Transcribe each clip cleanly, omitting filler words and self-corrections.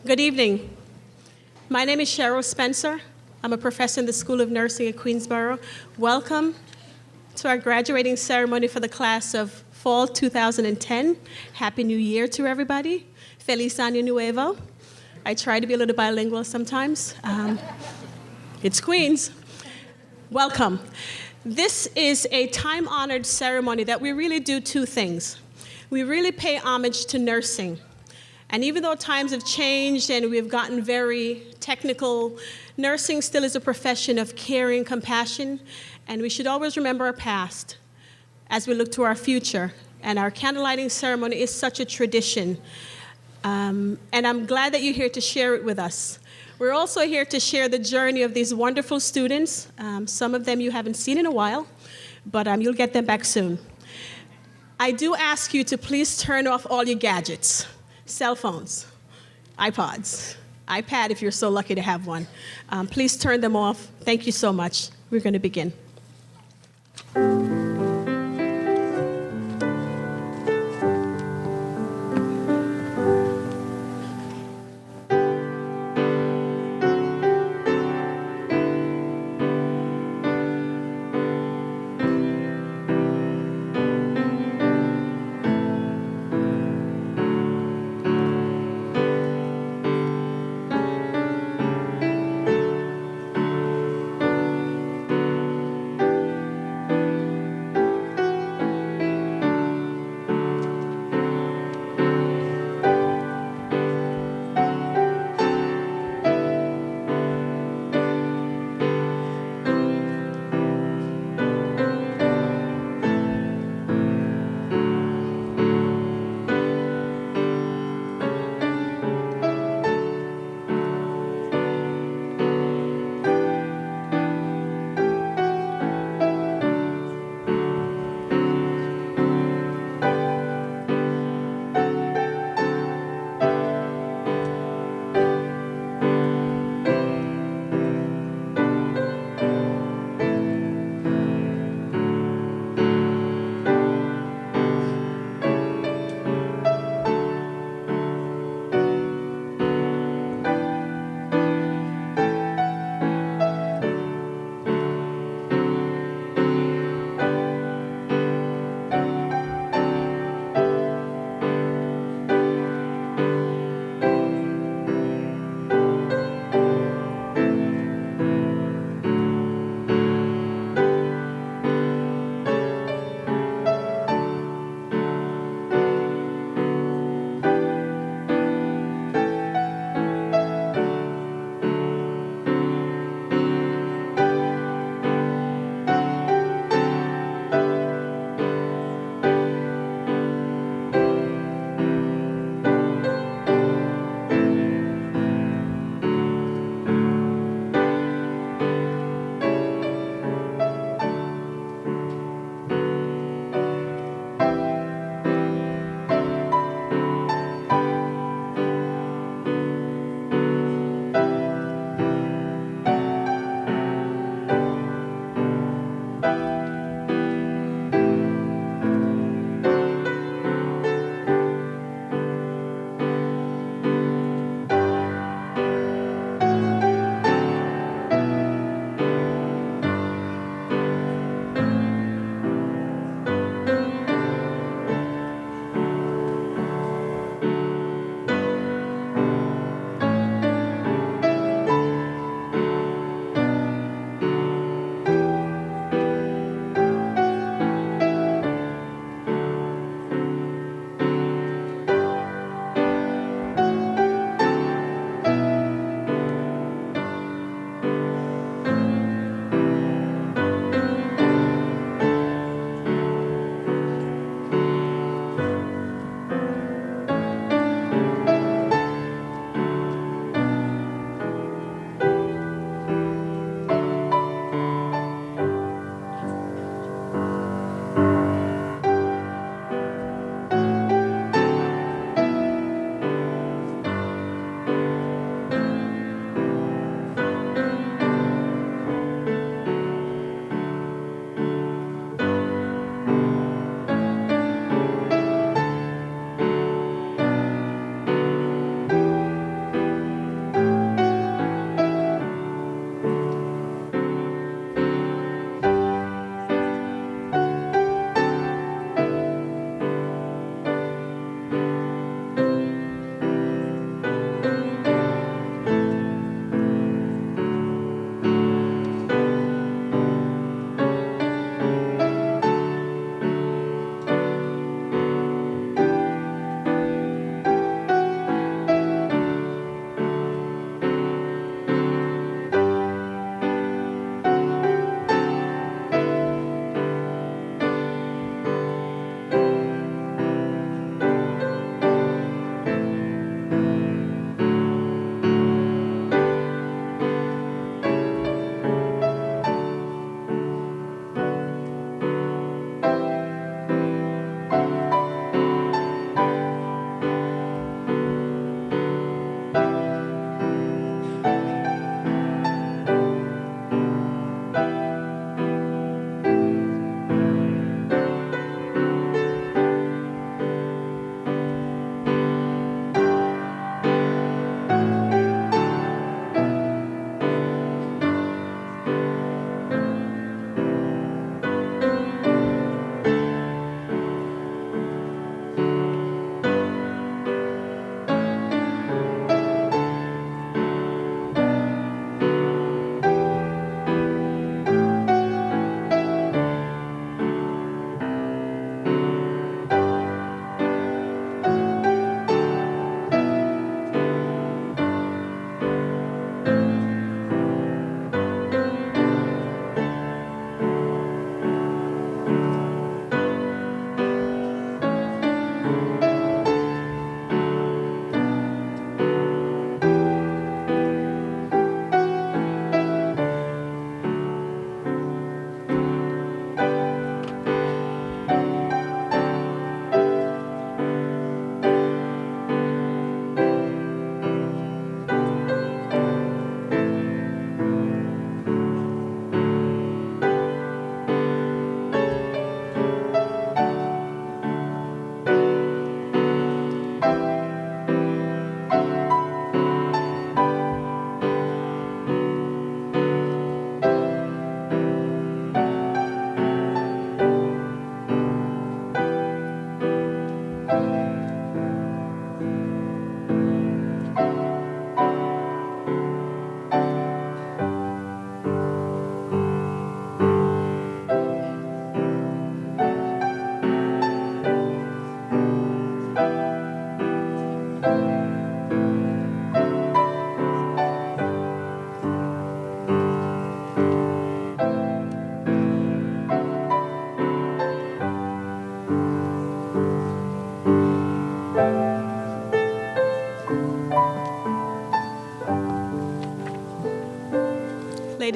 Good evening. My name is Cheryl Spencer. I'm a professor in the School of Nursing at Queensborough. Welcome to our graduating ceremony for the class of Fall 2010. Happy New Year to everybody. Feliz Año Nuevo. I try to be a little bilingual sometimes. It's Queens. Welcome. This is a time-honored ceremony that we really do two things. We really pay homage to nursing. And even though times have changed and we've gotten very technical, nursing still is a profession of caring, compassion, and we should always remember our past as we look to our future. And our candlelighting ceremony is such a tradition. And I'm glad that you're here to share it with us. We're also here to share the journey of these wonderful students. Some of them you haven't seen in a while, but you'll get them back soon. I do ask you to please turn off all your gadgets. Cell phones, iPods, iPad if you're so lucky to have one. Please turn them off. Thank you so much. We're going to begin.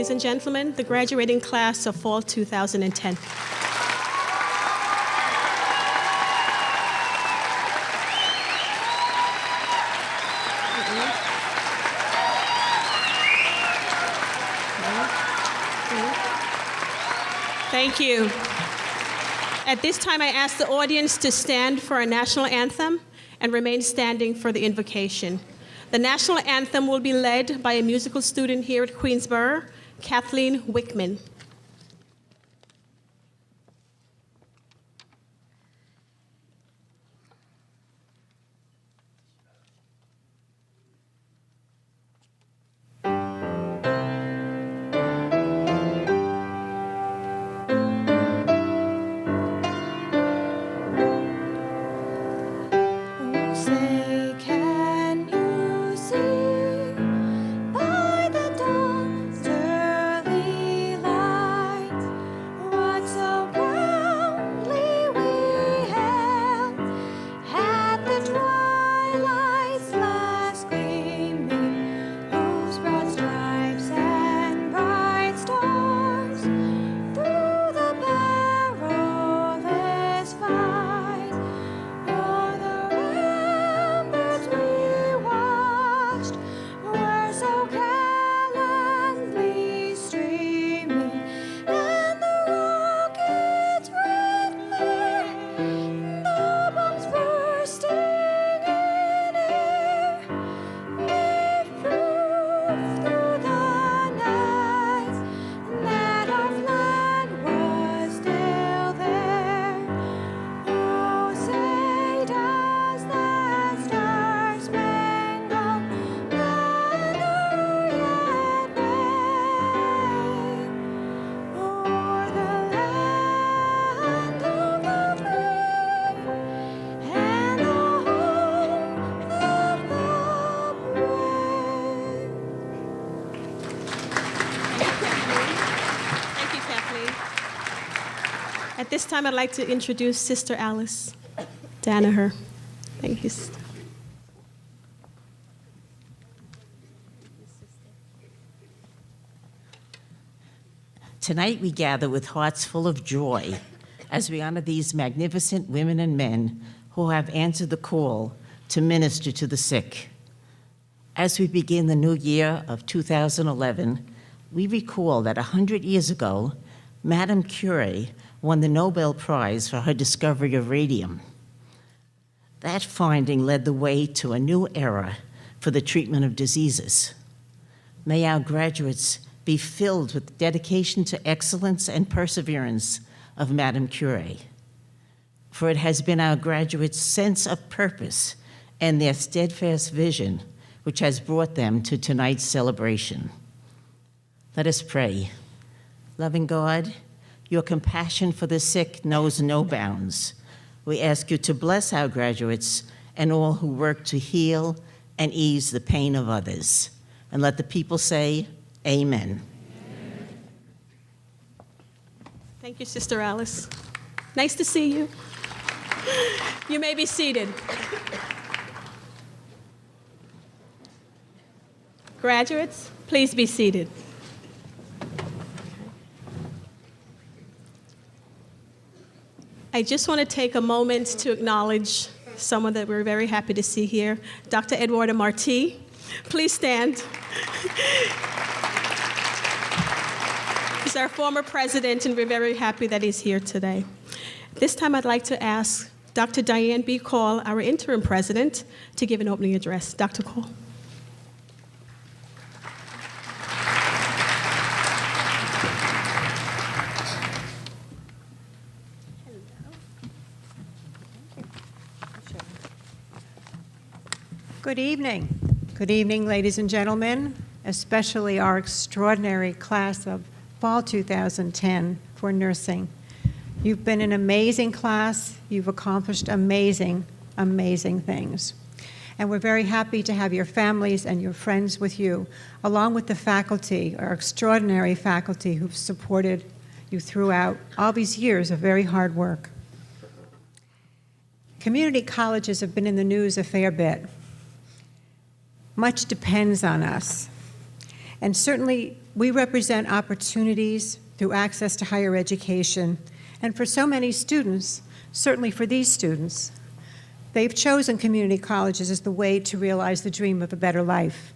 Ladies and gentlemen, the graduating class of fall 2010. Thank you. At this time, I ask the audience to stand for our national anthem and remain standing for the invocation. The national anthem will be led by a musical student here at Queensborough, Kathleen Wickman. At this time, I'd like to introduce Sister Alice Danaher. Thank you, sister. Tonight we gather with hearts full of joy as we honor these magnificent women and men who have answered the call to minister to the sick. As we begin the new year of 2011, we recall that 100 years ago, Madame Curie won the Nobel Prize for her discovery of radium. That finding led the way to a new era for the treatment of diseases. May our graduates be filled with dedication to excellence and perseverance of Madame Curie. For it has been our graduates' sense of purpose and their steadfast vision which has brought them to tonight's celebration. Let us pray. Loving God, your compassion for the sick knows no bounds. We ask you to bless our graduates and all who work to heal and ease the pain of others. And let the people say, Amen. Thank you, Sister Alice. Nice to see you. You may be seated. Graduates, please be seated. I just want to take a moment to acknowledge someone that we're very happy to see here, Dr. Eduardo Marti. Please stand. He's our former president, and we're very happy that he's here today. This time I'd like to ask Dr. Diane B. Call, our interim president, to give an opening address. Dr. Call. Good evening. Good evening, ladies and gentlemen, especially our extraordinary class of fall 2010 for nursing. You've been an amazing class. You've accomplished amazing, amazing things. And we're very happy to have your families and your friends with you, along with the faculty, our extraordinary faculty who've supported you throughout all these years of very hard work. Community colleges have been in the news a fair bit. Much depends on us. And certainly, we represent opportunities through access to higher education. And for so many students, certainly for these students, they've chosen community colleges as the way to realize the dream of a better life.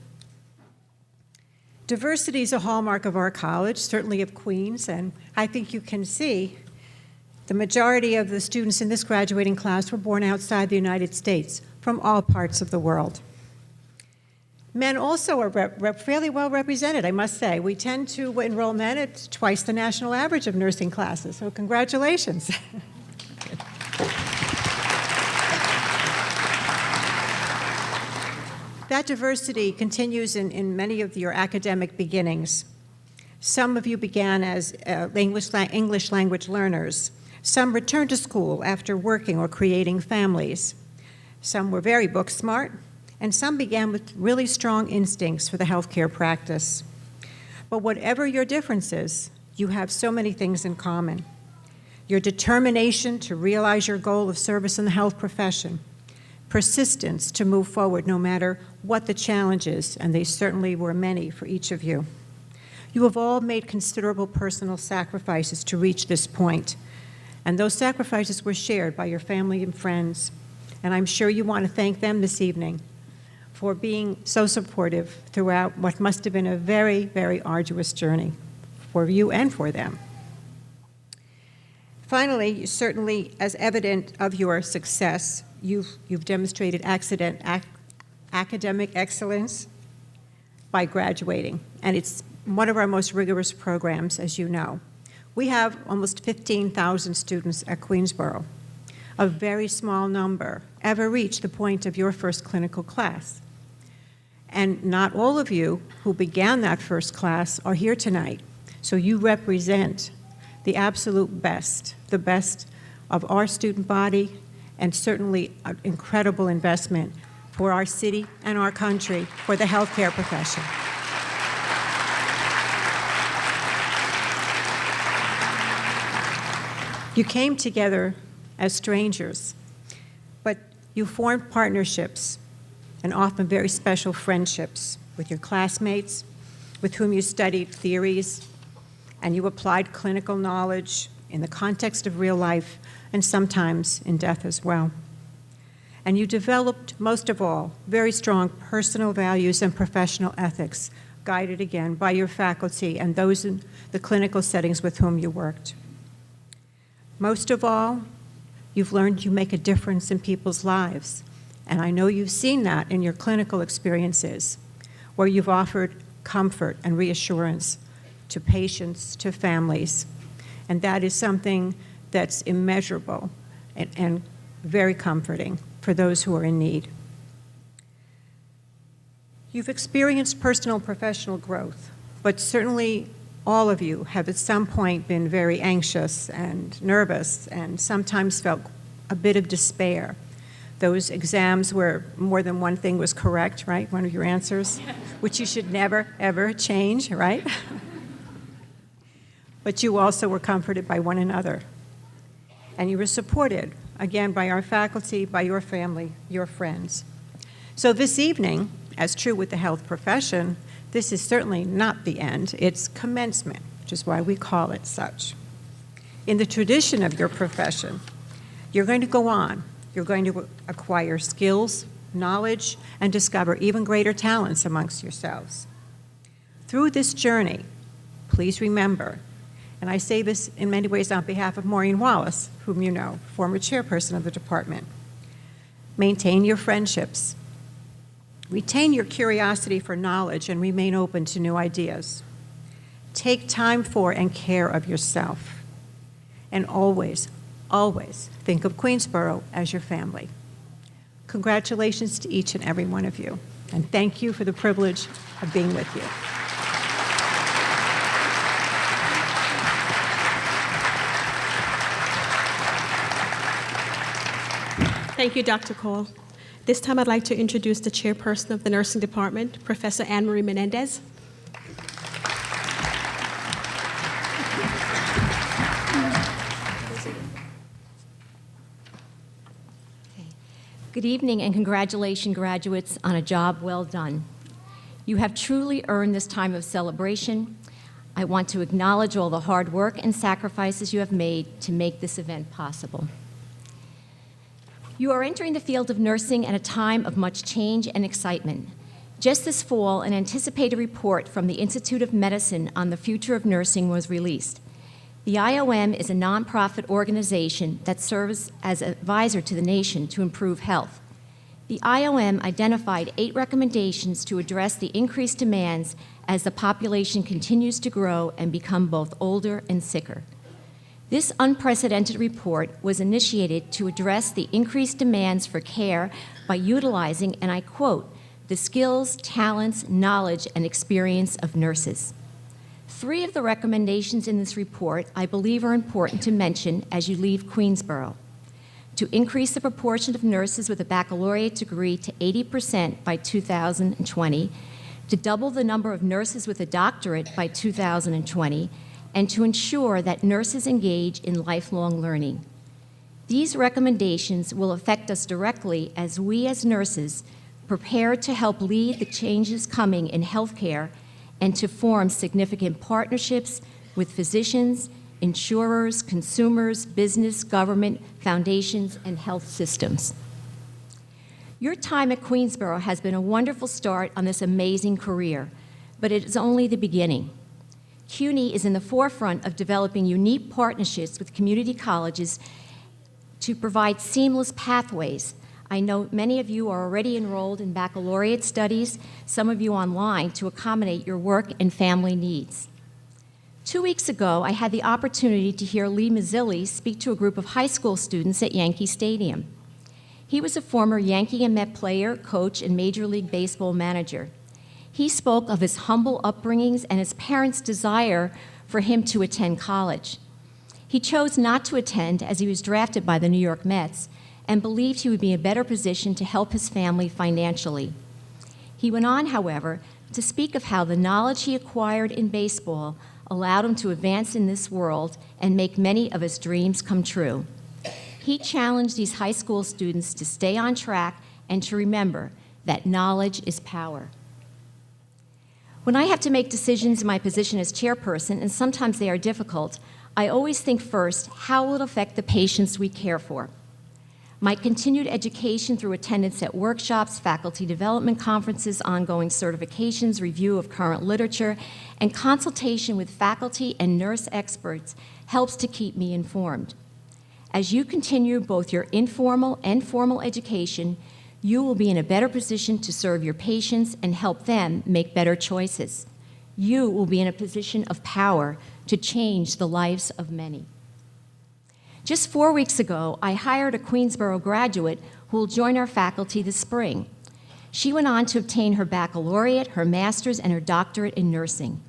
Diversity is a hallmark of our college, certainly of Queens, and I think you can see the majority of the students in this graduating class were born outside the United States, from all parts of the world. Men also are fairly well represented, I must say. We tend to enroll men at twice the national average of nursing classes, so congratulations. That diversity continues in many of your academic beginnings. Some of you began as English language learners. Some returned to school after working or creating families. Some were very book smart, and some began with really strong instincts for the healthcare practice. But whatever your differences, you have so many things in common. Your determination to realize your goal of service in the health profession, persistence to move forward no matter what the challenges, and they certainly were many for each of you. You have all made considerable personal sacrifices to reach this point, and those sacrifices were shared by your family and friends, and I'm sure you want to thank them this evening for being so supportive throughout what must have been a very, very arduous journey for you and for them. Finally, certainly as evident of your success, you've demonstrated academic excellence by graduating, and it's one of our most rigorous programs, as you know. We have almost 15,000 students at Queensborough. A very small number ever reach the point of your first clinical class. And not all of you who began that first class are here tonight, so you represent the absolute best, the best of our student body, and certainly an incredible investment for our city and our country, for the healthcare profession. You came together as strangers, but you formed partnerships and often very special friendships with your classmates, with whom you studied theories, and you applied clinical knowledge in the context of real life and sometimes in death as well. And you developed, most of all, very strong personal values and professional ethics, guided again by your faculty and those in the clinical settings with whom you worked. Most of all, you've learned you make a difference in people's lives, and I know you've seen that in your clinical experiences, where you've offered comfort and reassurance to patients, to families, and that is something that's immeasurable and very comforting for those who are in need. You've experienced personal and professional growth, but certainly all of you have at some point been very anxious and nervous and sometimes felt a bit of despair. Those exams where more than one thing was correct, right? One of your answers, which you should never, ever change, right? But you also were comforted by one another. And you were supported, again, by our faculty, by your family, your friends. So this evening, as true with the health profession, this is certainly not the end, it's commencement, which is why we call it such. In the tradition of your profession, you're going to go on. You're going to acquire skills, knowledge, and discover even greater talents amongst yourselves. Through this journey, please remember, and I say this in many ways on behalf of Maureen Wallace, whom you know, former chairperson of the department, maintain your friendships. Retain your curiosity for knowledge and remain open to new ideas. Take time for and care of yourself. And always, always think of Queensborough as your family. Congratulations to each and every one of you, and thank you for the privilege of being with you. Thank you, Dr. Cole. This time I'd like to introduce the chairperson of the nursing department, Professor Anne-Marie Menendez. Good evening and congratulations, graduates, on a job well done. You have truly earned this time of celebration. I want to acknowledge all the hard work and sacrifices you have made to make this event possible. You are entering the field of nursing at a time of much change and excitement. Just this fall, an anticipated report from the Institute of Medicine on the future of nursing was released. The IOM is a nonprofit organization that serves as an advisor to the nation to improve health. The IOM identified 8 recommendations to address the increased demands as the population continues to grow and become both older and sicker. This unprecedented report was initiated to address the increased demands for care by utilizing, and I quote, the skills, talents, knowledge, and experience of nurses. 3 of the recommendations in this report I believe are important to mention as you leave Queensborough. To increase the proportion of nurses with a baccalaureate degree to 80% by 2020, to double the number of nurses with a doctorate by 2020, and to ensure that nurses engage in lifelong learning. These recommendations will affect us directly as we as nurses prepare to help lead the changes coming in healthcare and to form significant partnerships with physicians, insurers, consumers, business, government, foundations, and health systems. Your time at Queensborough has been a wonderful start on this amazing career, but it is only the beginning. CUNY is in the forefront of developing unique partnerships with community colleges to provide seamless pathways. I know many of you are already enrolled in baccalaureate studies, some of you online, to accommodate your work and family needs. 2 weeks ago, I had the opportunity to hear Lee Mazzilli speak to a group of high school students at Yankee Stadium. He was a former Yankee and Met player, coach, and Major League Baseball manager. He spoke of his humble upbringings and his parents' desire for him to attend college. He chose not to attend as he was drafted by the New York Mets and believed he would be in a better position to help his family financially. He went on, however, to speak of how the knowledge he acquired in baseball allowed him to advance in this world and make many of his dreams come true. He challenged these high school students to stay on track and to remember that knowledge is power. When I have to make decisions in my position as chairperson, and sometimes they are difficult, I always think first, how will it affect the patients we care for? My continued education through attendance at workshops, faculty development conferences, ongoing certifications, review of current literature, and consultation with faculty and nurse experts helps to keep me informed. As you continue both your informal and formal education, you will be in a better position to serve your patients and help them make better choices. You will be in a position of power to change the lives of many. Just 4 weeks ago, I hired a Queensborough graduate who will join our faculty this spring. She went on to obtain her baccalaureate, her master's, and her doctorate in nursing.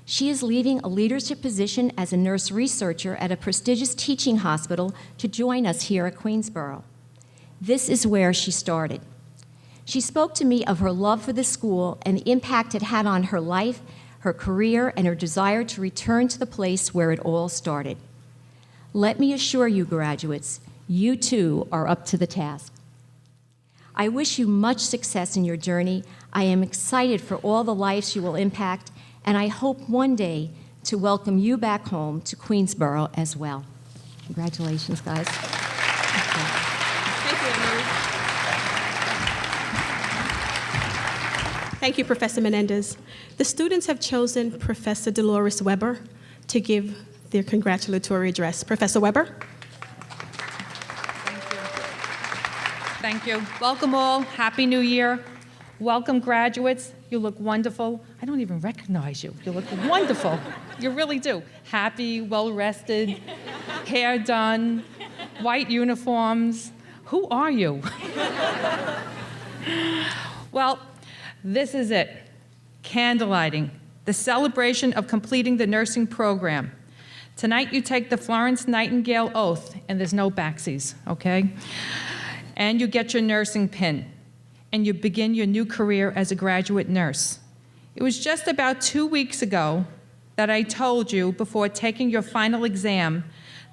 She is leaving a leadership position as a nurse researcher at a prestigious teaching hospital to join us here at Queensborough. This is where she started. She spoke to me of her love for the school and the impact it had on her life, her career, and her desire to return to the place where it all started. Let me assure you, graduates, you too are up to the task. I wish you much success in your journey. I am excited for all the lives you will impact, and I hope one day to welcome you back home to Queensborough as well. Congratulations, guys. Thank you, Emily. Thank you, Professor Menendez. The students have chosen Professor Dolores Weber to give their congratulatory address. Professor Weber. Thank you. Welcome all. Happy New Year. Welcome, graduates. You look wonderful. I don't even recognize you. You look wonderful. You really do. Happy, well-rested, hair done, white uniforms. Who are you? Well, this is it. Candlelighting, the celebration of completing the nursing program. Tonight you take the Florence Nightingale oath, and there's no backsies, okay? And you get your nursing pin, and you begin your new career as a graduate nurse. It was just about 2 weeks ago that I told you, before taking your final exam,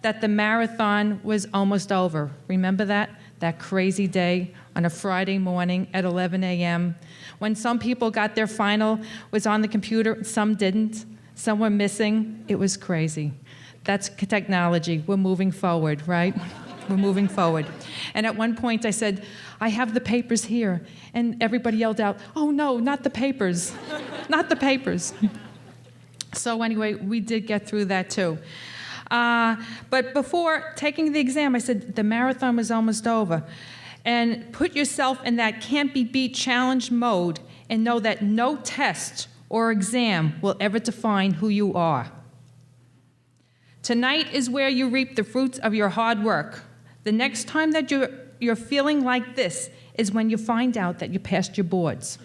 that the marathon was almost over. Remember that? That crazy day on a Friday morning at 11 a.m. when some people got their final, was on the computer, some didn't, some were missing. It was crazy. That's technology. We're moving forward, right? We're moving forward. And at one point I said, I have the papers here. And everybody yelled out, oh no, not the papers, not the papers. So anyway, we did get through that too. But before taking the exam, I said, the marathon was almost over. And put yourself in that can't-be-beat challenge mode and know that no test or exam will ever define who you are. Tonight is where you reap the fruits of your hard work. The next time that you're feeling like this is when you find out that you passed your boards.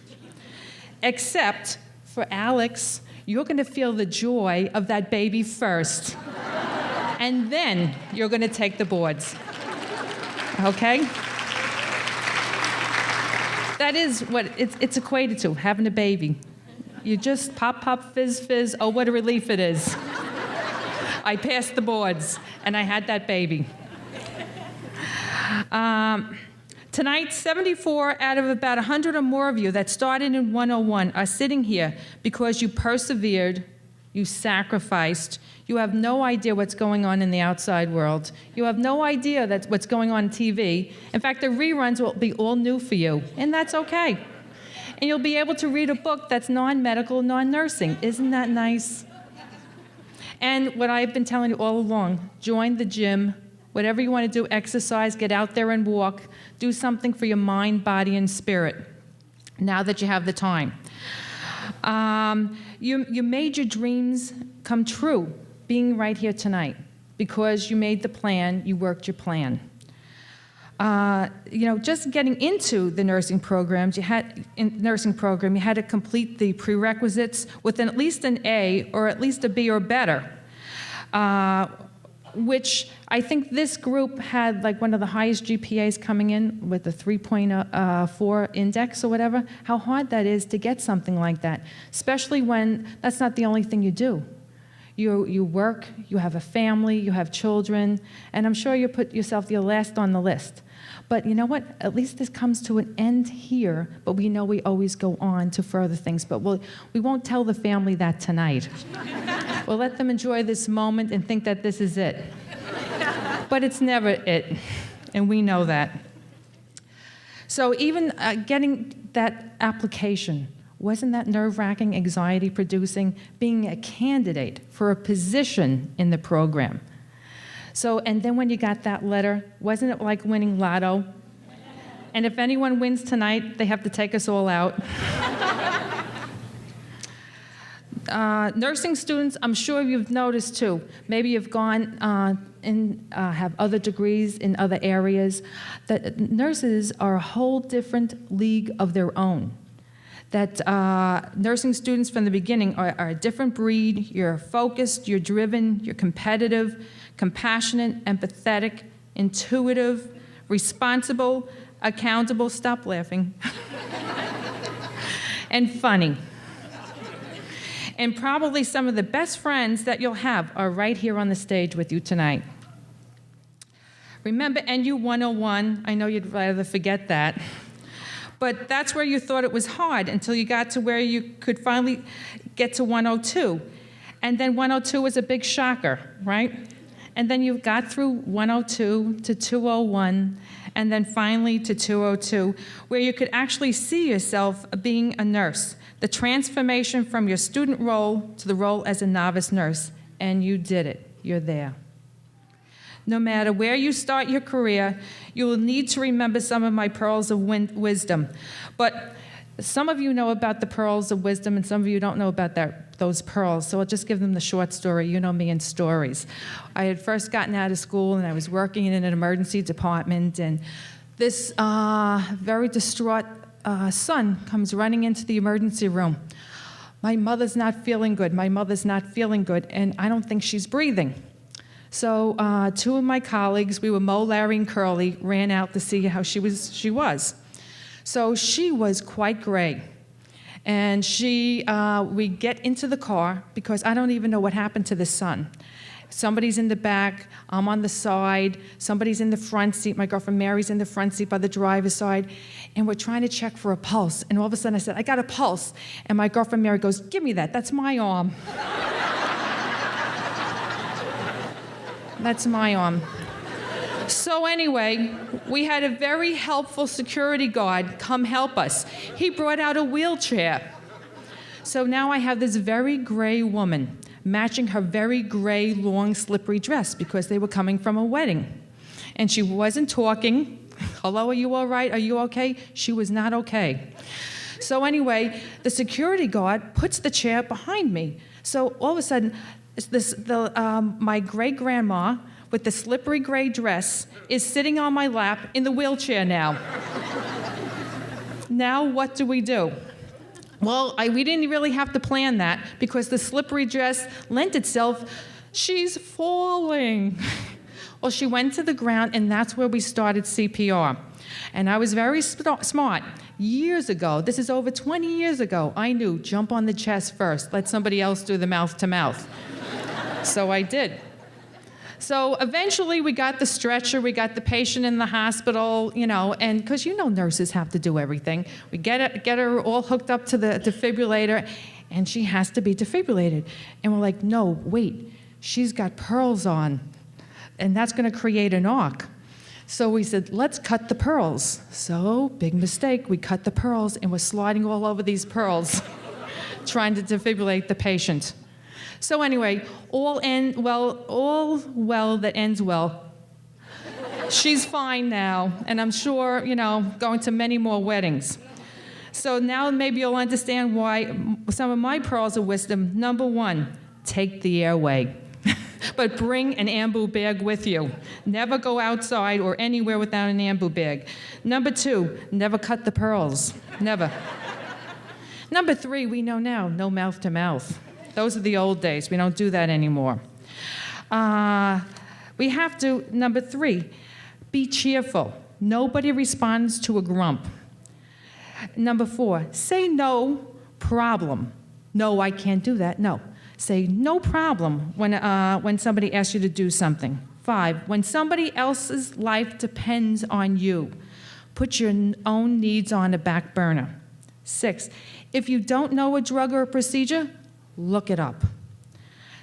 Except for Alex, you're going to feel the joy of that baby first. And then you're going to take the boards. Okay? That is what it's equated to, having a baby. You just pop, pop, fizz, fizz. Oh, what a relief it is. I passed the boards, and I had that baby. Tonight, 74 out of about 100 or more of you that started in 101 are sitting here because you persevered, you sacrificed, you have no idea what's going on in the outside world. You have no idea that's what's going on TV. In fact, the reruns will be all new for you, and that's okay. And you'll be able to read a book that's non-medical, non-nursing. Isn't that nice? And what I've been telling you all along, join the gym. Whatever you want to do, exercise, get out there and walk. Do something for your mind, body, and spirit, now that you have the time. You made your dreams come true being right here tonight because you made the plan, you worked your plan. Just getting into the nursing programs, you had to complete the prerequisites with at least an A or at least a B or better, which I think this group had like one of the highest GPAs coming in with a 3.4 index or whatever. How hard that is to get something like that, especially when that's not the only thing you do. You work, you have a family, you have children, and I'm sure you put yourself the last on the list. But you know what? At least this comes to an end here, but we know we always go on to further things. But we won't tell the family that tonight. We'll let them enjoy this moment and think that this is it. But it's never it, and we know that. So even getting that application, wasn't that nerve-wracking, anxiety-producing, being a candidate for a position in the program? So, and then when you got that letter, wasn't it like winning lotto? And if anyone wins tonight, they have to take us all out. Nursing students, I'm sure you've noticed too. Maybe you've gone and have other degrees in other areas. That nurses are a whole different league of their own. That nursing students from the beginning are a different breed. You're focused, you're driven, you're competitive, compassionate, empathetic, intuitive, responsible, accountable, stop laughing, and funny. And probably some of the best friends that you'll have are right here on the stage with you tonight. Remember NU 101? I know you'd rather forget that. But that's where you thought it was hard until you got to where you could finally get to 102. And then 102 was a big shocker, right? And then you got through 102 to 201, and then finally to 202, where you could actually see yourself being a nurse. The transformation from your student role to the role as a novice nurse. And you did it. You're there. No matter where you start your career, you will need to remember some of my pearls of wisdom. But some of you know about the pearls of wisdom, and some of you don't know about those pearls, so I'll just give them the short story. You know me in stories. I had first gotten out of school, and I was working in an emergency department, and this very distraught son comes running into the emergency room. My mother's not feeling good. My mother's not feeling good, and I don't think she's breathing. So two of my colleagues, we were Mo, Larry, and Curly, ran out to see how she was. So she was quite gray. And we get into the car, because I don't even know what happened to the son. Somebody's in the back, I'm on the side, somebody's in the front seat, my girlfriend Mary's in the front seat by the driver's side, and we're trying to check for a pulse. And all of a sudden I said, I got a pulse. And my girlfriend Mary goes, give me that, that's my arm. That's my arm. So anyway, we had a very helpful security guard come help us. He brought out a wheelchair. So now I have this very gray woman matching her very gray, long, slippery dress because they were coming from a wedding. And she wasn't talking. Hello, are you all right? Are you okay? She was not okay. So anyway, the security guard puts the chair behind me. So all of a sudden, my great-grandma with the slippery gray dress is sitting on my lap in the wheelchair now. Now what do we do? Well, we didn't really have to plan that because the slippery dress lent itself, she's falling. Well, she went to the ground, and that's where we started CPR. And I was very smart. Years ago, this is over 20 years ago, I knew, jump on the chest first, let somebody else do the mouth-to-mouth. So I did. So eventually we got the stretcher, we got the patient in the hospital, and because nurses have to do everything. We get her all hooked up to the defibrillator, and she has to be defibrillated. And we're like, no, wait, she's got pearls on, and that's going to create an arc. So we said, let's cut the pearls. So, big mistake, we cut the pearls, and we're sliding all over these pearls, trying to defibrillate the patient. So anyway, all well that ends well. She's fine now, and I'm sure, going to many more weddings. So now maybe you'll understand why some of my pearls of wisdom. Number 1, take the airway. But bring an ambu bag with you. Never go outside or anywhere without an ambu bag. Number 2, never cut the pearls. Never. Number 3, we know now, no mouth to mouth. Those are the old days. We don't do that anymore. We have to, number 3, be cheerful. Nobody responds to a grump. Number 4, say no problem. No, I can't do that. No. Say no problem when somebody asks you to do something. 5, when somebody else's life depends on you, put your own needs on a back burner. 6, if you don't know a drug or a procedure, look it up.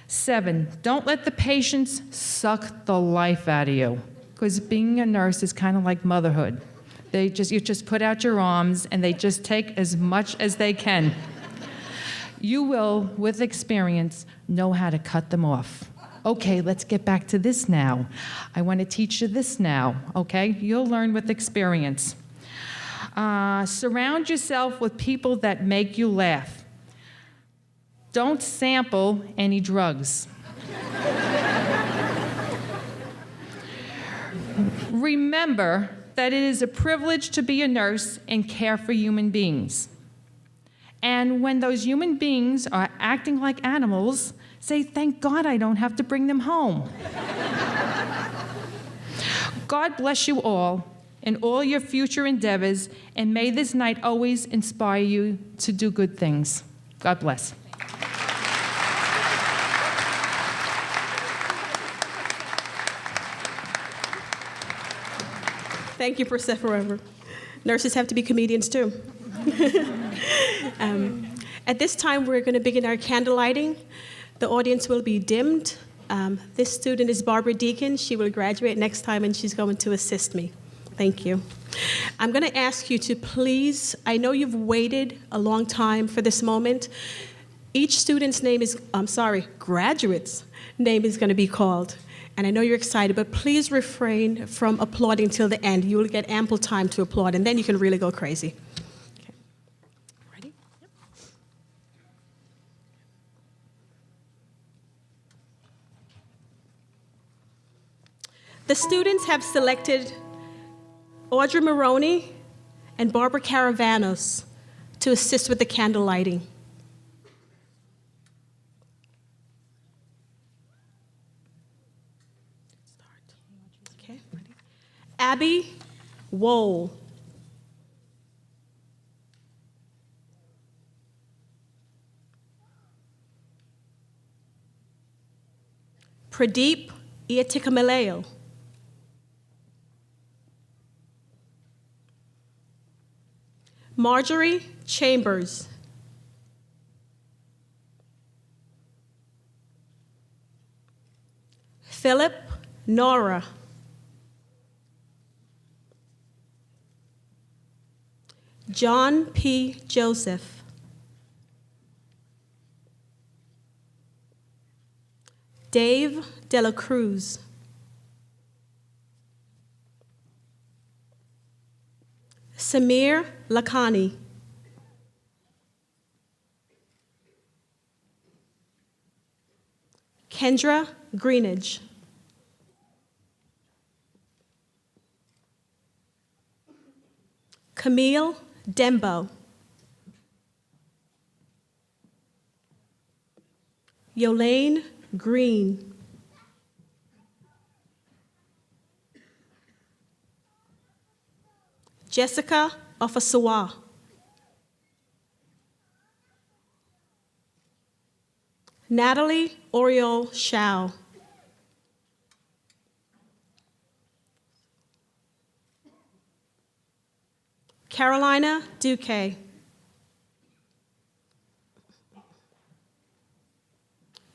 7, don't let the patients suck the life out of you, because being a nurse is kind of like motherhood. You just put out your arms, and they just take as much as they can. You will, with experience, know how to cut them off. Okay, let's get back to this now. I want to teach you this now, okay? You'll learn with experience. Surround yourself with people that make you laugh. Don't sample any drugs. Remember that it is a privilege to be a nurse and care for human beings. And when those human beings are acting like animals, say, thank God I don't have to bring them home. God bless you all in all your future endeavors, and may this night always inspire you to do good things. God bless. Thank you, Persephone. Nurses have to be comedians too. At this time, we're going to begin our candlelighting. The audience will be dimmed. This student is Barbara Deacon. She will graduate next time, and she's going to assist me. Thank you. I'm going to ask you to please, I know you've waited a long time for this moment. Each student's graduate's name is going to be called. And I know you're excited, but please refrain from applauding till the end. You will get ample time to applaud, and then you can really go crazy. Okay. Ready? Yep. The students have selected Audra Maroney and Barbara Caravanos to assist with the candle lighting. Okay, ready? Abby Wohl. Pradeep Iatikamaleo. Marjorie Chambers. Philip Nora. John P. Joseph. Dave De La Cruz. Samir Lakhani. Kendra Greenidge. Camille Dembo. Yolaine Green. Jessica Ofasawa. Natalie Oriole Shao. Carolina Duque.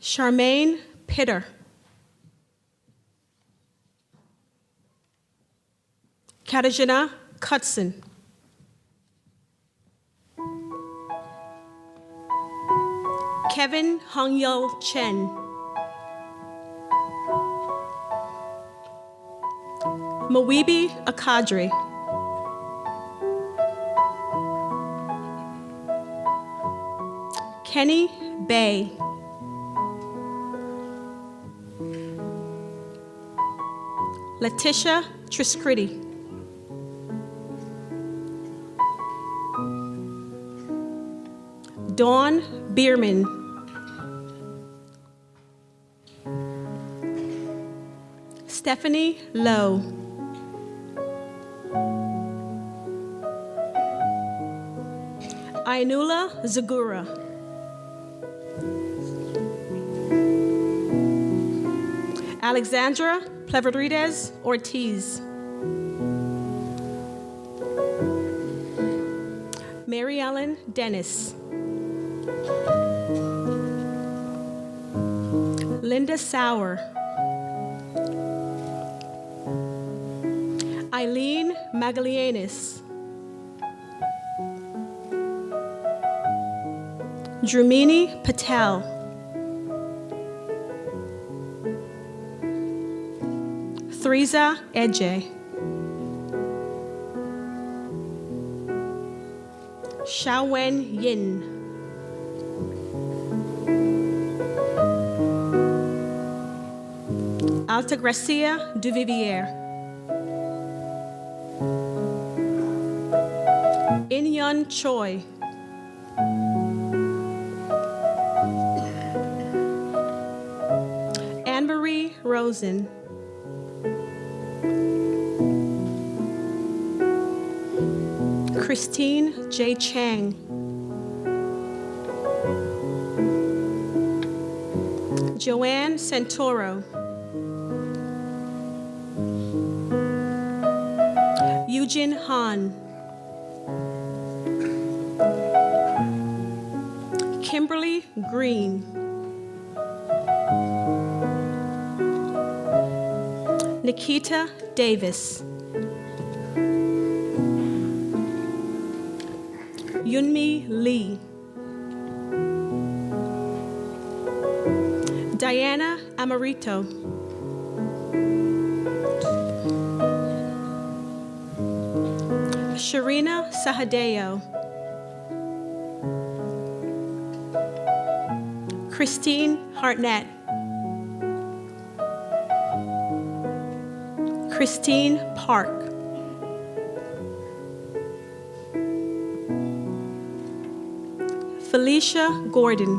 Charmaine Pitter. Katarzyna Cutson. Kevin Hongyo Chen. Mawibi Akadri. Kenny Bay. Letitia Triscritti. Dawn Bierman. Stephanie Lowe. Ainula Zagura. Alexandra Pleveridez Ortiz. Mary Ellen Dennis. Linda Sauer. Eileen Magalianis. Drumini Patel. Threesa Eje. Xiaowen Yin. Altagracia Duvivier. Inyun Choi. Anne-Marie Rosen. Christine J. Chang. Joanne Santoro. Eugene Han. Kimberly Green. Nikita Davis. Yunmi Lee. Diana Amarito. Sharina Sahadeo. Christine Hartnett. Christine Park. Felicia Gordon.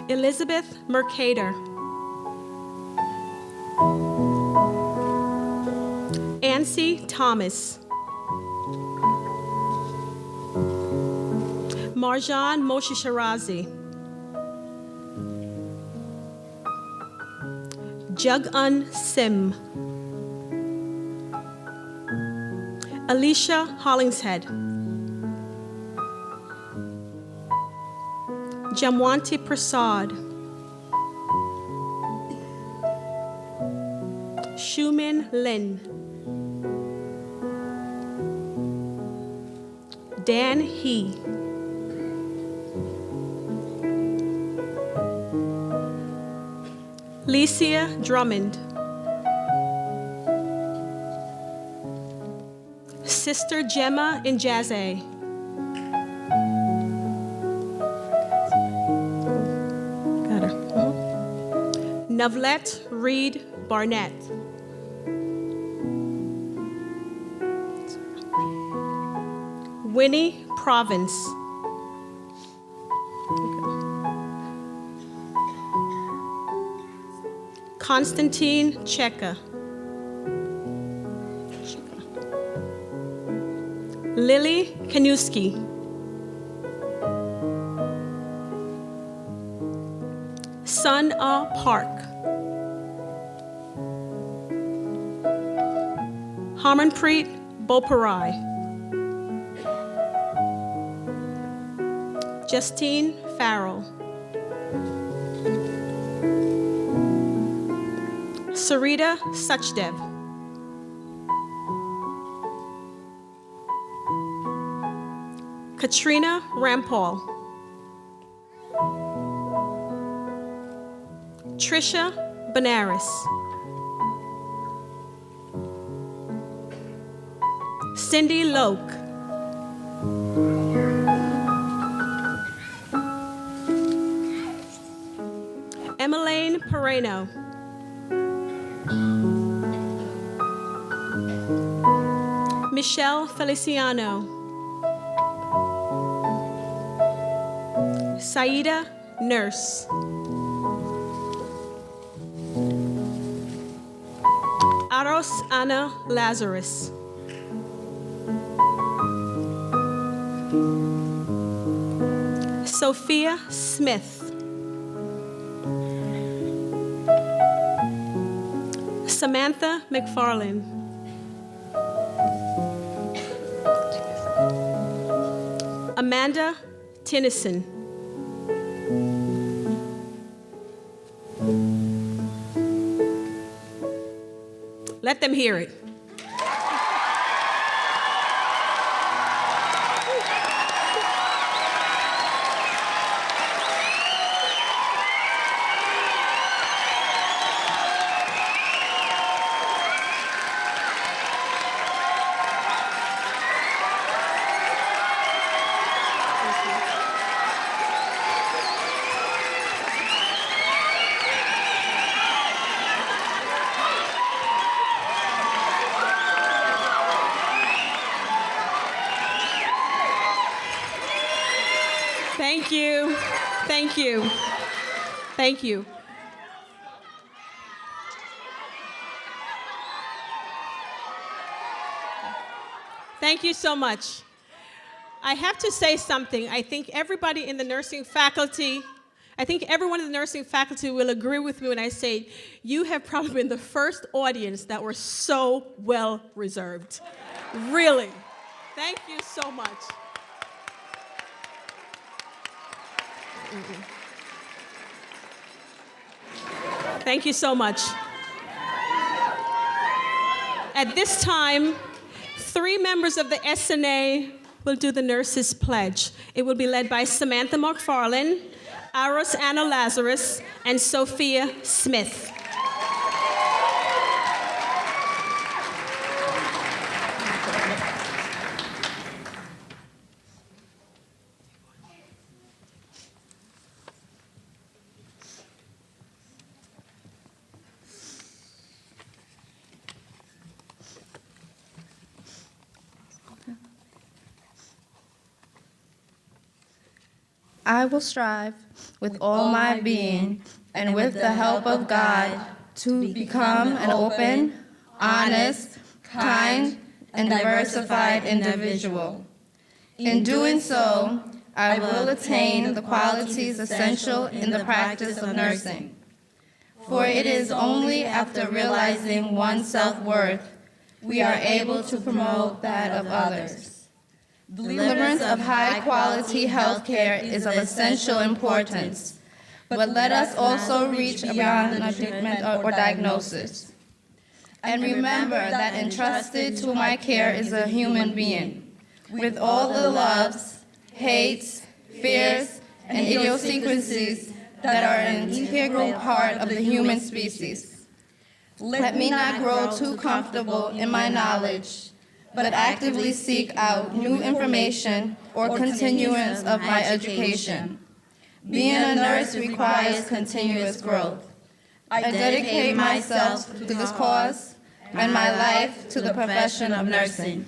Elizabeth Mercader. Ancy Thomas. Marjan Moshe Shirazi. Jug-Un Sim. Alicia Hollingshead. Jamwanti Prasad. Shumin Lin. Dan He. Licia Drummond. Sister Gemma Injaze. Got her. Navlet Reed Barnett. Winnie Province. Konstantin Cheka. Lily Kanuski. Sun A Park. Harmanpreet Boparai. Justine Farrell. Sarita Sachdev. Katrina Rampal. Trisha Benares. Cindy Loke. Emmeline Pereno. Michelle Feliciano. Saida Nurse. Aros Anna Lazarus. Sophia Smith. Samantha McFarlane. Amanda Tinnison. Let them hear it. Thank you. Thank you. Thank you. Thank you so much. I have to say something. I think everybody in the nursing faculty, I think everyone in the nursing faculty will agree with me when I say you have probably been the first audience that were so well reserved. Really. Thank you so much. Thank you so much. At this time, 3 members of the SNA will do the Nurses Pledge. It will be led by Samantha McFarlane, Aros Anna Lazarus, and Sophia Smith. I will strive with all my being and with the help of God to become an open, honest, kind, and diversified individual. In doing so, I will attain the qualities essential in the practice of nursing. For it is only after realizing one's self-worth we are able to promote that of others. Deliverance of high-quality health care is of essential importance, but let us also reach beyond a treatment or diagnosis. And remember that entrusted to my care is a human being, with all the loves, hates, fears, and idiosyncrasies that are an integral part of the human species. Let me not grow too comfortable in my knowledge, but actively seek out new information or continuance of my education. Being a nurse requires continuous growth. I dedicate myself to this cause and my life to the profession of nursing.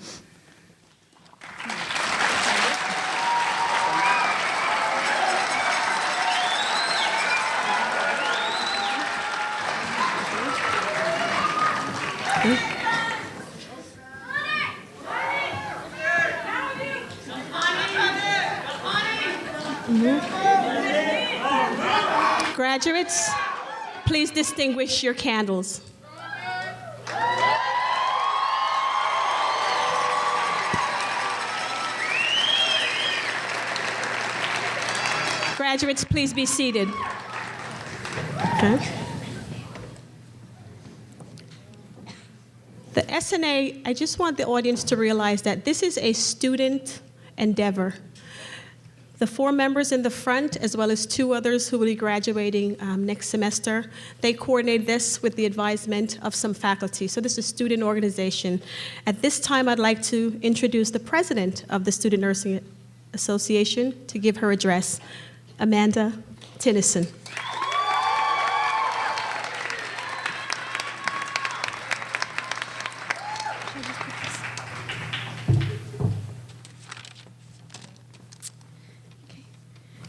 Graduates, please distinguish your candles. Graduates, please be seated. Okay. The SNA, I just want the audience to realize that this is a student endeavor. The 4 members in the front, as well as 2 others who will be graduating next semester, they coordinate this with the advisement of some faculty. So this is a student organization. At this time, I'd like to introduce the president of the Student Nursing Association to give her address, Amanda Tinnison.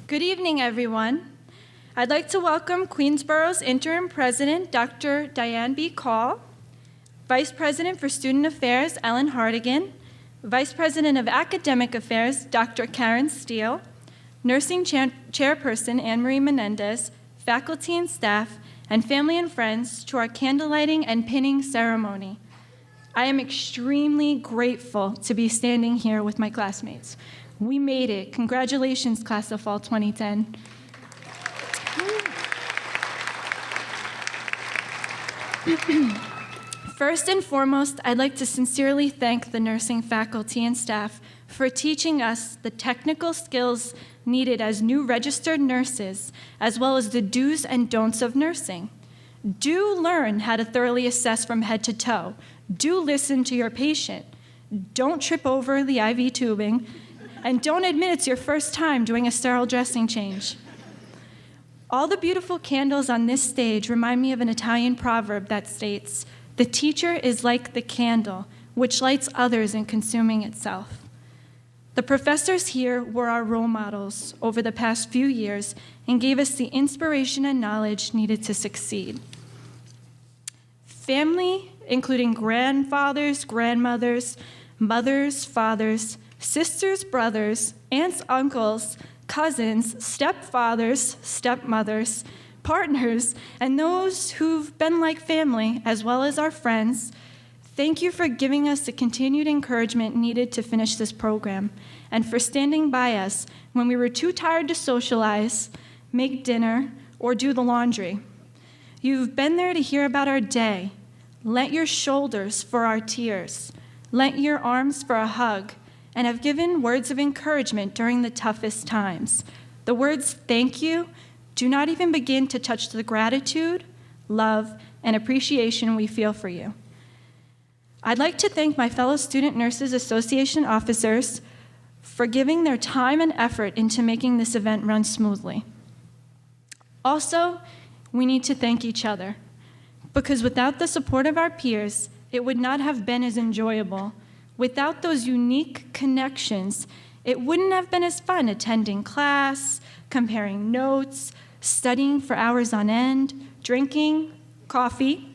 Good evening, everyone. I'd like to welcome Queensborough's interim president, Dr. Diane B. Call, Vice President for Student Affairs, Ellen Hardigan, Vice President of Academic Affairs, Dr. Karen Steele, Nursing Chairperson, Anne-Marie Menendez, faculty and staff, and family and friends to our candlelighting and pinning ceremony. I am extremely grateful to be standing here with my classmates. We made it. Congratulations, class of fall 2010. First and foremost, I'd like to sincerely thank the nursing faculty and staff for teaching us the technical skills needed as new registered nurses, as well as the do's and don'ts of nursing. Do learn how to thoroughly assess from head to toe. Do listen to your patient. Don't trip over the IV tubing. And don't admit it's your first time doing a sterile dressing change. All the beautiful candles on this stage remind me of an Italian proverb that states, "The teacher is like the candle, which lights others in consuming itself." The professors here were our role models over the past few years and gave us the inspiration and knowledge needed to succeed. Family, including grandfathers, grandmothers, mothers, fathers, sisters, brothers, aunts, uncles, cousins, stepfathers, stepmothers, partners, and those who've been like family, as well as our friends, thank you for giving us the continued encouragement needed to finish this program, and for standing by us when we were too tired to socialize, make dinner, or do the laundry. You've been there to hear about our day, lent your shoulders for our tears, lent your arms for a hug, and have given words of encouragement during the toughest times. The words thank you do not even begin to touch the gratitude, love, and appreciation we feel for you. I'd like to thank my fellow Student Nurses Association officers for giving their time and effort into making this event run smoothly. Also, we need to thank each other, because without the support of our peers, it would not have been as enjoyable. Without those unique connections, it wouldn't have been as fun attending class, comparing notes, studying for hours on end, drinking coffee,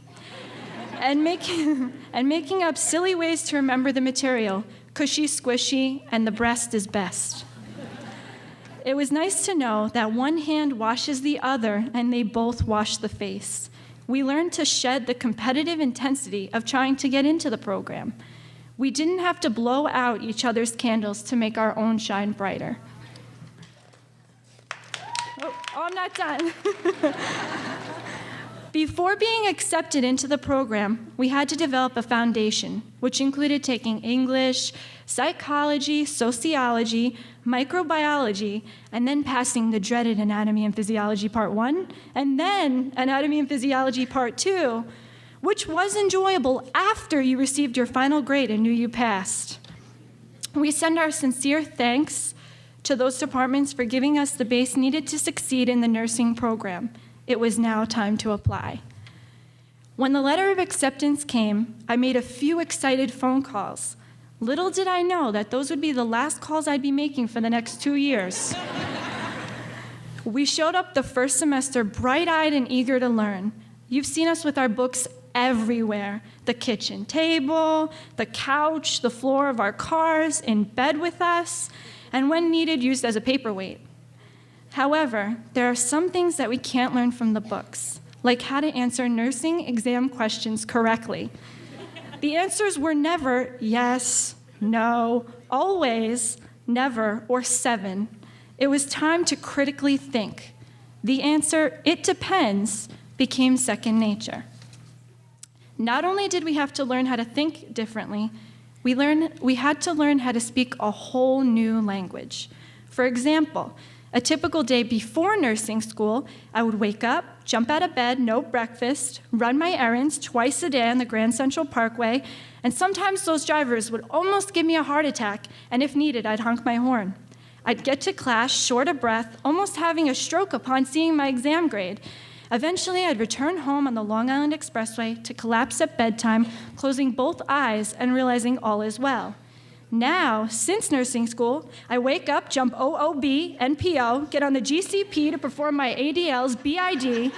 and making up silly ways to remember the material, cushy, squishy, and the breast is best. it was nice to know that one hand washes the other and they both wash the face. We learned to shed the competitive intensity of trying to get into the program. We didn't have to blow out each other's candles to make our own shine brighter. Oh, I'm not done. Before being accepted into the program, we had to develop a foundation, which included taking English, psychology, sociology, microbiology, and then passing the dreaded Anatomy and Physiology Part 1, and then Anatomy and Physiology Part 2, which was enjoyable after you received your final grade and knew you passed. We send our sincere thanks to those departments for giving us the base needed to succeed in the nursing program. It was now time to apply. When the letter of acceptance came, I made a few excited phone calls. Little did I know that those would be the last calls I'd be making for the next 2 years. We showed up the first semester bright-eyed and eager to learn. You've seen us with our books everywhere: the kitchen table, the couch, the floor of our cars, in bed with us, and when needed, used as a paperweight. However, there are some things that we can't learn from the books, like how to answer nursing exam questions correctly. The answers were never yes, no, always, never, or 7. It was time to critically think. The answer, "it depends," became second nature. Not only did we have to learn how to think differently, we had to learn how to speak a whole new language. For example, a typical day before nursing school, I would wake up, jump out of bed, no breakfast, run my errands twice a day on the Grand Central Parkway, and sometimes those drivers would almost give me a heart attack, and if needed, I'd honk my horn. I'd get to class short of breath, almost having a stroke upon seeing my exam grade. Eventually, I'd return home on the Long Island Expressway to collapse at bedtime, closing both eyes and realizing all is well. Now, since nursing school, I wake up, jump OOB, NPO, get on the GCP to perform my ADLs, BID.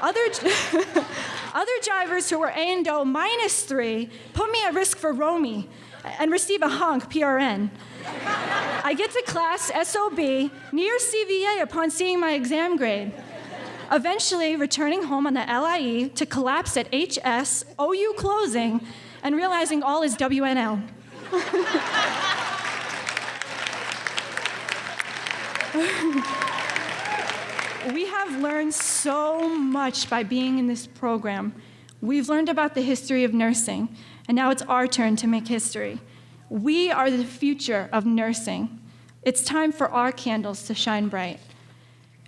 Other drivers who were A&O -3 put me at risk for Romy and receive a honk, PRN. I get to class, SOB, near CVA upon seeing my exam grade. Eventually, returning home on the LIE to collapse at HS, OU closing, and realizing all is WNL. We have learned so much by being in this program. We've learned about the history of nursing, and now it's our turn to make history. We are the future of nursing. It's time for our candles to shine bright.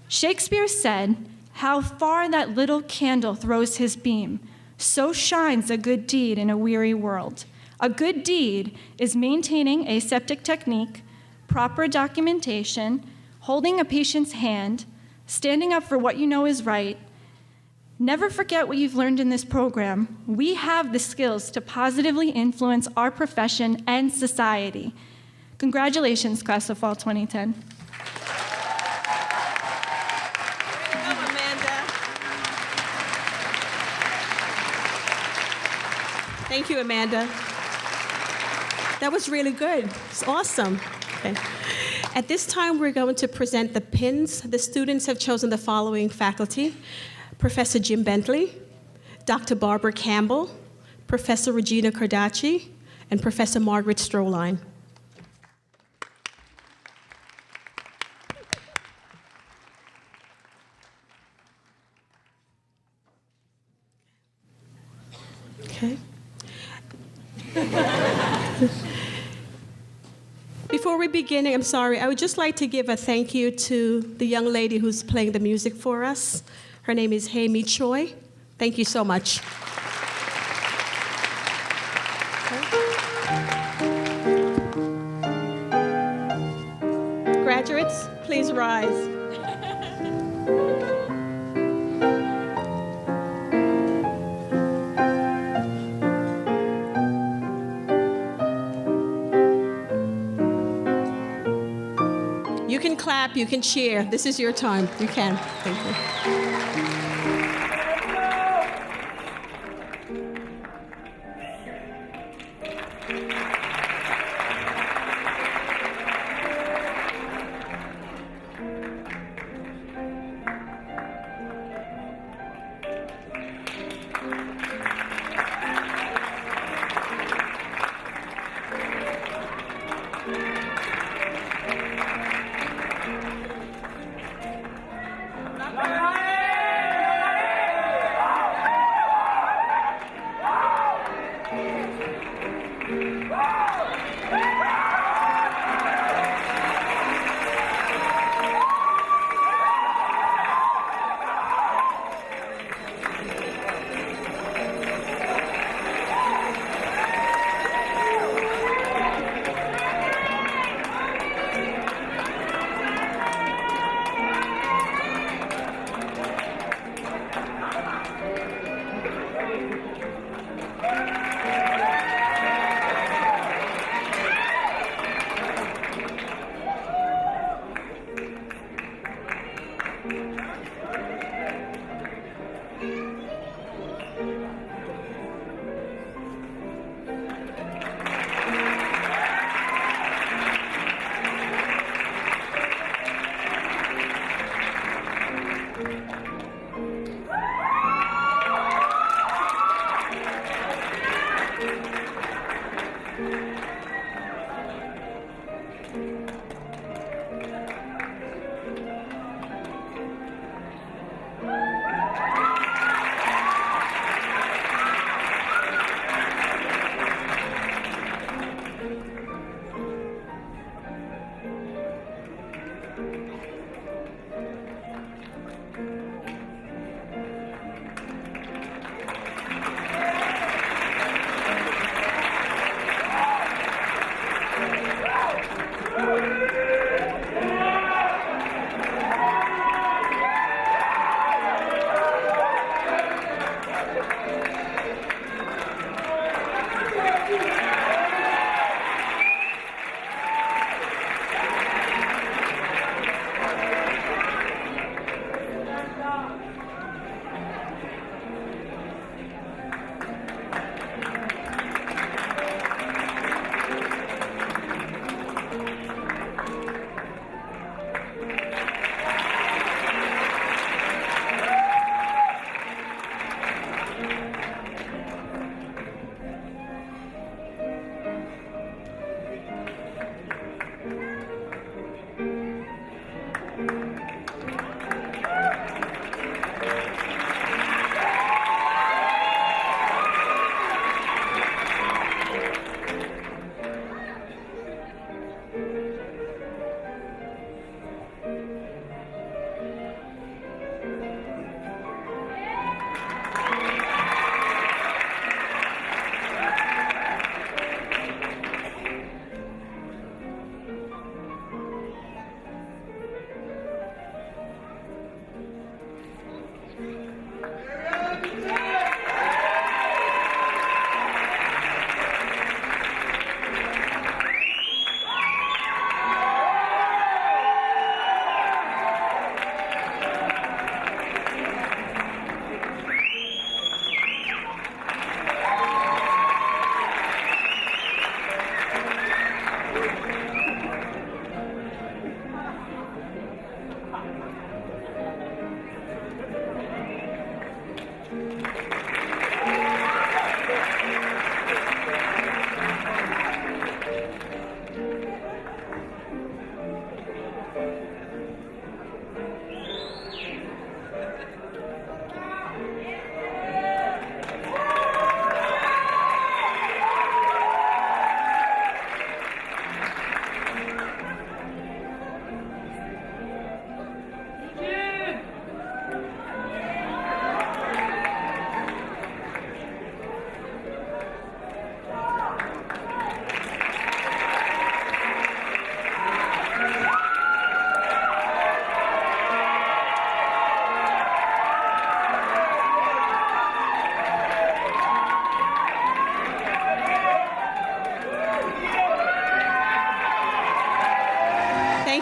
Shakespeare said, "How far that little candle throws his beam, so shines a good deed in a weary world." A good deed is maintaining aseptic technique, proper documentation, holding a patient's hand, standing up for what you know is right. Never forget what you've learned in this program. We have the skills to positively influence our profession and society. Congratulations, class of fall 2010. Thank you, Amanda. That was really good. It's awesome. Okay. At this time, we're going to present the pins. The students have chosen the following faculty: Professor Jim Bentley, Dr. Barbara Campbell, Professor Regina Cardacci, and Professor Margaret Stroline. Okay. Before we begin, I'm sorry, I would just like to give a thank you to the young lady who's playing the music for us. Her name is Haimi Choi. Thank you so much. Graduates, please rise. You can clap, you can cheer. This is your time. You can. Thank you.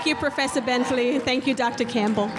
Thank you, Professor Bentley. Thank you, Dr. Campbell.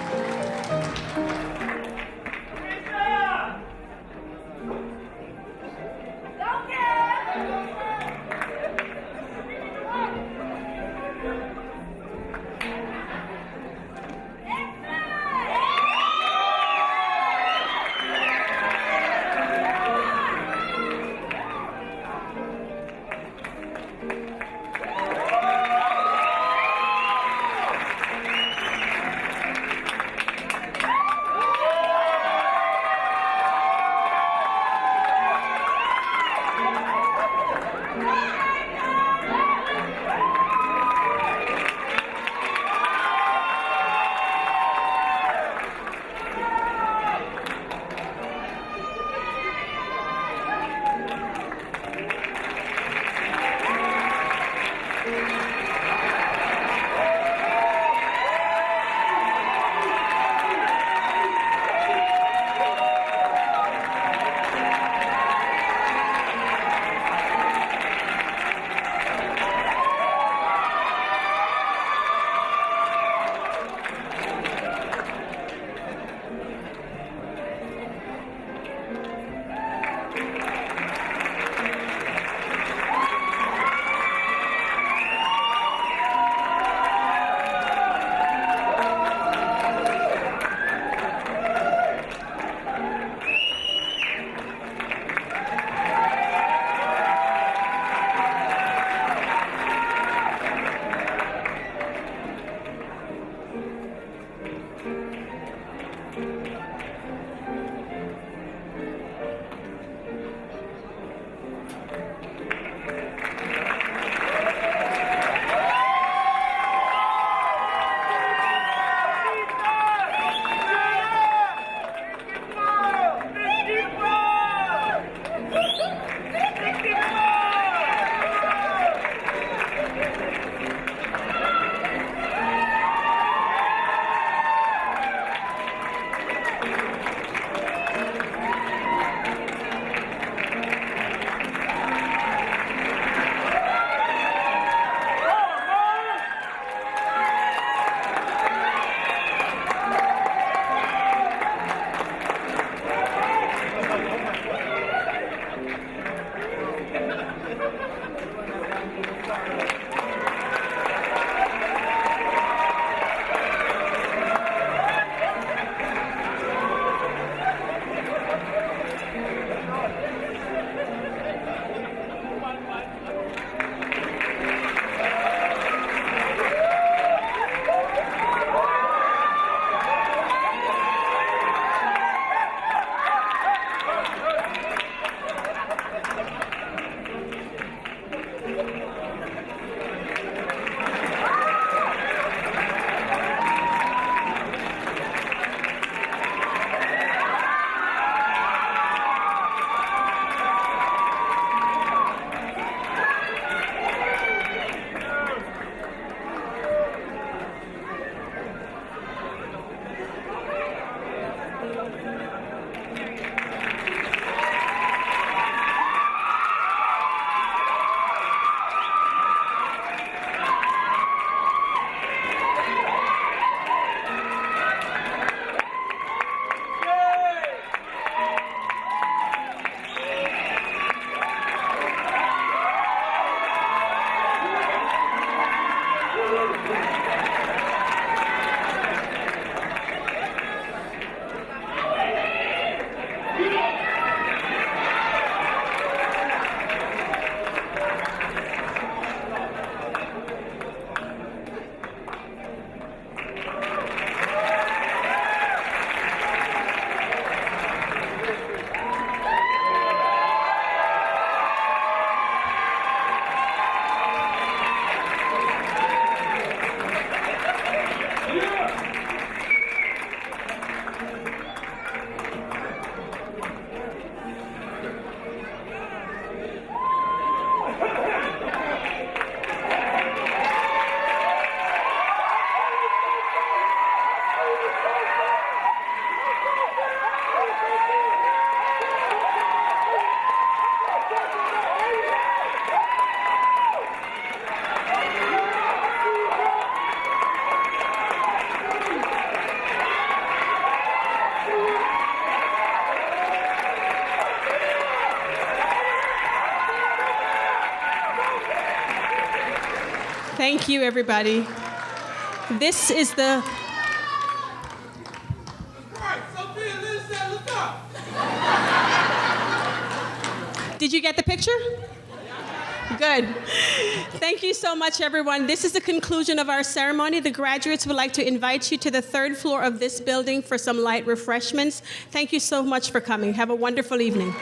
Thank you, everybody. This is the... Did you get the picture? Good. Thank you so much, everyone. This is the conclusion of our ceremony. The graduates would like to invite you to the third floor of this building for some light refreshments. Thank you so much for coming. Have a wonderful evening.